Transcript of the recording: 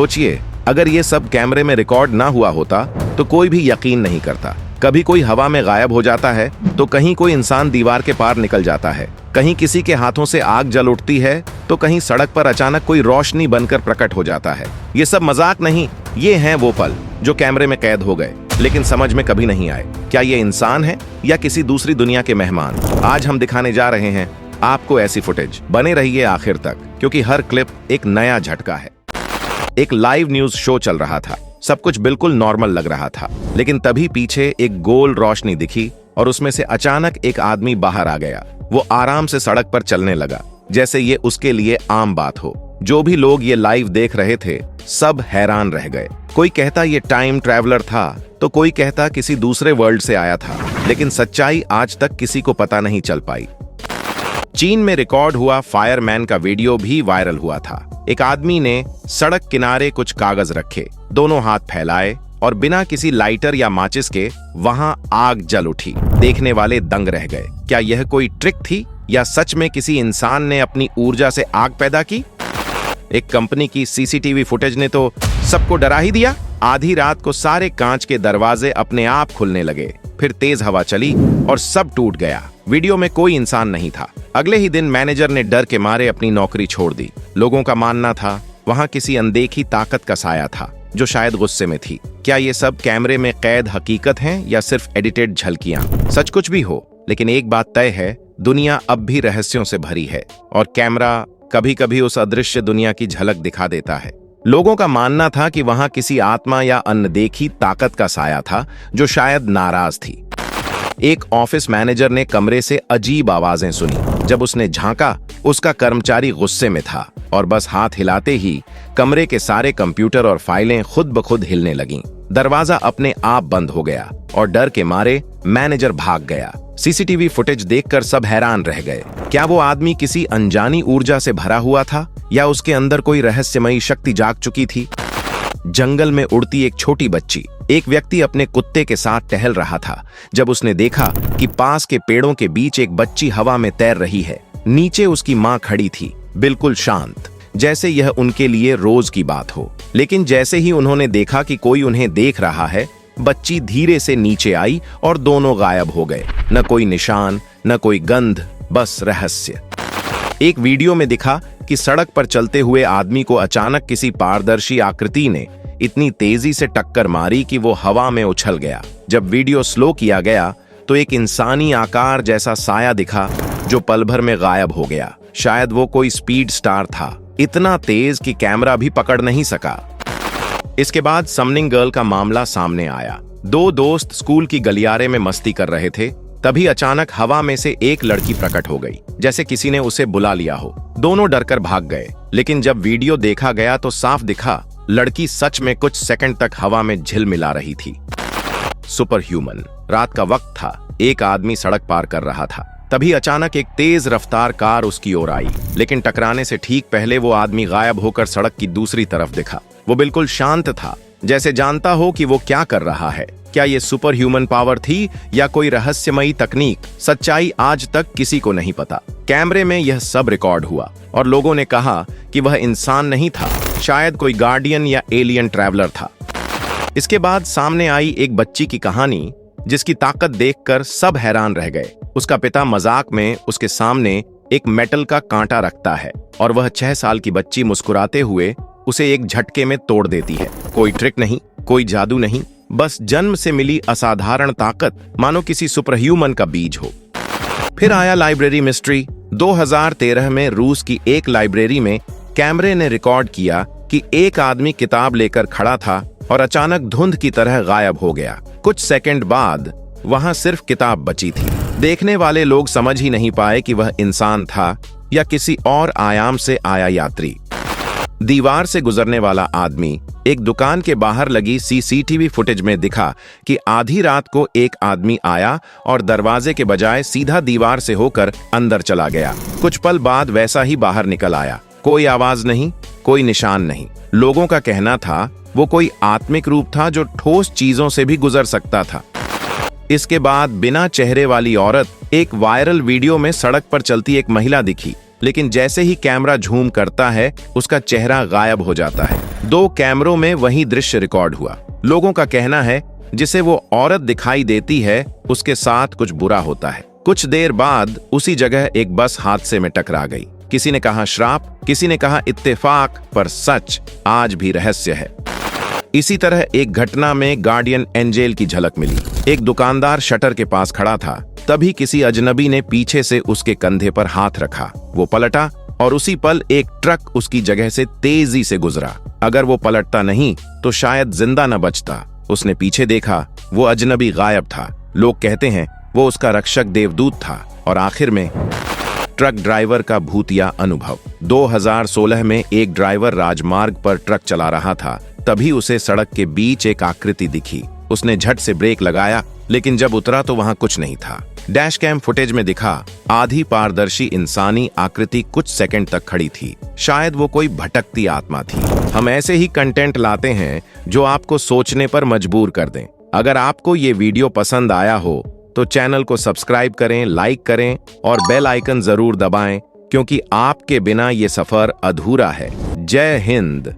सोचिए, अगर ये सब कैमरे में रिकॉर्ड ना हुआ होता तो कोई भी यकीन नहीं करता। कभी कोई हवा में गायब हो जाता है तो कहीं कोई इंसान दीवार के पार निकल जाता है, कहीं किसी के हाथों से आग जल उठती है तो कहीं सड़क पर अचानक कोई रोशनी बनकर प्रकट हो जाता है। ये सब मजाक नहीं, ये हैं वो पल जो कैमरे में कैद हो गए लेकिन समझ में कभी नहीं आए। क्या ये इंसान है या किसी दूसरी दुनिया के मेहमान? आज हम दिखाने जा रहे हैं आपको ऐसी फुटेज। बने रहिए आखिर तक, क्योंकि हर क्लिप एक नया झटका है। एक लाइव न्यूज शो चल रहा था, सब कुछ बिल्कुल नॉर्मल लग रहा था, लेकिन तभी पीछे एक गोल रोशनी दिखी और उसमें से अचानक एक आदमी बाहर आ गया। वो आराम से सड़क पर चलने लगा, जैसे ये उसके लिए आम बात हो। जो भी लोग ये लाइव देख रहे थे सब हैरान रह गए। कोई कहता ये टाइम ट्रैवलर था तो कोई कहता किसी दूसरे वर्ल्ड से आया था, लेकिन सच्चाई आज तक किसी को पता नहीं चल पाई। चीन में रिकॉर्ड हुआ फायरमैन का वीडियो भी वायरल हुआ था। एक आदमी ने सड़क किनारे कुछ कागज रखे, दोनों हाथ फैलाए और बिना किसी लाइटर या माचिस के वहां आग जल उठी। देखने वाले दंग रह गए। क्या यह कोई ट्रिक थी या सच में किसी इंसान ने अपनी ऊर्जा से आग पैदा की? एक कंपनी की सीसीटीवी फुटेज ने तो सबको डरा ही दिया। आधी रात को सारे कांच के दरवाजे अपने आप खुलने लगे, फिर तेज हवा चली और सब टूट गया। वीडियो में कोई इंसान नहीं था। अगले ही दिन मैनेजर ने डर के मारे अपनी नौकरी छोड़ दी। लोगों का मानना था वहां किसी अनदेखी ताकत का साया था जो शायद गुस्से में थी। क्या ये सब कैमरे में कैद हकीकत हैं या सिर्फ एडिटेड झलकियां? सच कुछ भी हो, लेकिन एक बात तय है, दुनिया अब भी रहस्यों से भरी है और कैमरा कभी कभी उस अदृश्य दुनिया की झलक दिखा देता है। लोगों का मानना था कि वहां किसी आत्मा या अनदेखी ताकत का साया था जो शायद नाराज थी। एक ऑफिस मैनेजर ने कमरे से अजीब आवाजें सुनी। जब उसने झांका, उसका कर्मचारी गुस्से में था और बस हाथ हिलाते ही कमरे के सारे कंप्यूटर और फाइलें खुद ब खुद हिलने लगीं। दरवाजा अपने आप बंद हो गया और डर के मारे मैनेजर भाग गया। सीसीटीवी फुटेज देखकर सब हैरान रह गए। क्या वो आदमी किसी अनजानी ऊर्जा से भरा हुआ था या उसके अंदर कोई रहस्यमयी शक्ति जाग चुकी थी? जंगल में उड़ती एक छोटी बच्ची। एक व्यक्ति अपने कुत्ते के साथ टहल रहा था जब उसने देखा कि पास के पेड़ों के बीच एक बच्ची हवा में तैर रही है। नीचे उसकी मां खड़ी थी, बिल्कुल शांत, जैसे यह उनके लिए रोज की बात हो। लेकिन जैसे ही उन्होंने देखा कि कोई उन्हें देख रहा है, बच्ची धीरे से नीचे आई और दोनों गायब हो गए। न कोई निशान, न कोई गंध, बस रहस्य। एक वीडियो में दिखा कि सड़क पर चलते हुए आदमी को अचानक किसी पारदर्शी आकृति ने इतनी तेजी से टक्कर मारी कि वो हवा में उछल गया। जब वीडियो स्लो किया गया तो एक इंसानी आकार जैसा साया दिखा जो पल भर में गायब हो गया। शायद वो कोई स्पीड स्टार था, इतना तेज कि कैमरा भी पकड़ नहीं सका। इसके बाद समनिंग गर्ल का मामला सामने आया। दो दोस्त स्कूल की गलियारे में मस्ती कर रहे थे, तभी अचानक हवा में से एक लड़की प्रकट हो गई, जैसे किसी ने उसे बुला लिया हो। दोनों डरकर भाग गए, लेकिन जब वीडियो देखा गया तो साफ दिखा लड़की सच में कुछ सेकंड तक हवा में झिलमिला रही थी। Super human. रात का वक्त था, एक आदमी सड़क पार कर रहा था। तभी अचानक एक तेज रफ्तार कार उसकी ओर आई, लेकिन टकराने से ठीक पहले वो आदमी गायब होकर सड़क की दूसरी तरफ दिखा। वो बिल्कुल शांत था, जैसे जानता हो कि वो क्या कर रहा है। क्या ये सुपर ह्यूमन पावर थी या कोई रहस्यमयी तकनीक? सच्चाई आज तक किसी को नहीं पता। कैमरे में यह सब रिकॉर्ड हुआ और लोगों ने कहा कि वह इंसान नहीं था, शायद कोई गार्डियन या एलियन ट्रैवलर था। इसके बाद सामने आई एक बच्ची की कहानी जिसकी ताकत देखकर सब हैरान रह गए। उसका पिता मजाक में उसके सामने एक मेटल का कांटा रखता है और वह 6 साल की बच्ची मुस्कुराते हुए उसे एक झटके में तोड़ देती है। कोई ट्रिक नहीं, कोई जादू नहीं, बस जन्म से मिली असाधारण ताकत, मानो किसी सुपर ह्यूमन का बीज हो। फिर आया लाइब्रेरी मिस्ट्री। 2013 में रूस की एक लाइब्रेरी में कैमरे ने रिकॉर्ड किया कि एक आदमी किताब लेकर खड़ा था और अचानक धुंध की तरह गायब हो गया। कुछ सेकंड बाद वहां सिर्फ किताब बची थी। देखने वाले लोग समझ ही नहीं पाए कि वह इंसान था या किसी और आयाम से आया यात्री। दीवार से गुजरने वाला आदमी। एक दुकान के बाहर लगी सीसीटीवी फुटेज में दिखा कि आधी रात को एक आदमी आया और दरवाजे के बजाय सीधा दीवार से होकर अंदर चला गया। कुछ पल बाद वैसा ही बाहर निकल आया। कोई आवाज नहीं, कोई निशान नहीं। लोगों का कहना था वो कोई आत्मिक रूप था जो ठोस चीजों से भी गुजर सकता था। इसके बाद बिना चेहरे वाली औरत एक वायरल वीडियो में सड़क पर चलती एक महिला दिखी, लेकिन जैसे ही कैमरा झूम करता है उसका चेहरा गायब हो जाता है। 2 कैमरों में वही दृश्य रिकॉर्ड हुआ। लोगों का कहना है जिसे वो औरत दिखाई देती है उसके साथ कुछ बुरा होता है। कुछ देर बाद उसी जगह एक बस हादसे में टकरा गई। किसी ने कहा श्राप, किसी ने कहा इत्तेफाक, पर सच आज भी रहस्य है। इसी तरह एक घटना में गार्डियन एंजेल की झलक मिली। एक दुकानदार शटर के पास खड़ा था, तभी किसी अजनबी ने पीछे से उसके कंधे पर हाथ रखा। वो पलटा और उसी पल एक ट्रक उसकी जगह से तेजी से गुजरा। अगर वो पलटता नहीं तो शायद जिंदा न बचता। उसने पीछे देखा, वो अजनबी गायब था। लोग कहते हैं वो उसका रक्षक देवदूत था। और आखिर में ट्रक ड्राइवर का भूतिया अनुभव। 2016 में एक ड्राइवर राजमार्ग पर ट्रक चला रहा था, तभी उसे सड़क के बीच एक आकृति दिखी। उसने झट से ब्रेक लगाया, लेकिन जब उतरा तो वहां कुछ नहीं था। डैश कैम फुटेज में दिखा आधी पारदर्शी इंसानी आकृति कुछ सेकंड तक खड़ी थी। शायद वो कोई भटकती आत्मा थी। हम ऐसे ही कंटेंट लाते हैं जो आपको सोचने पर मजबूर कर दें। अगर आपको ये वीडियो पसंद आया हो तो चैनल को सब्सक्राइब करें, लाइक करें और बेल आइकन जरूर दबाएं, क्योंकि आपके बिना ये सफर अधूरा है। जय हिंद।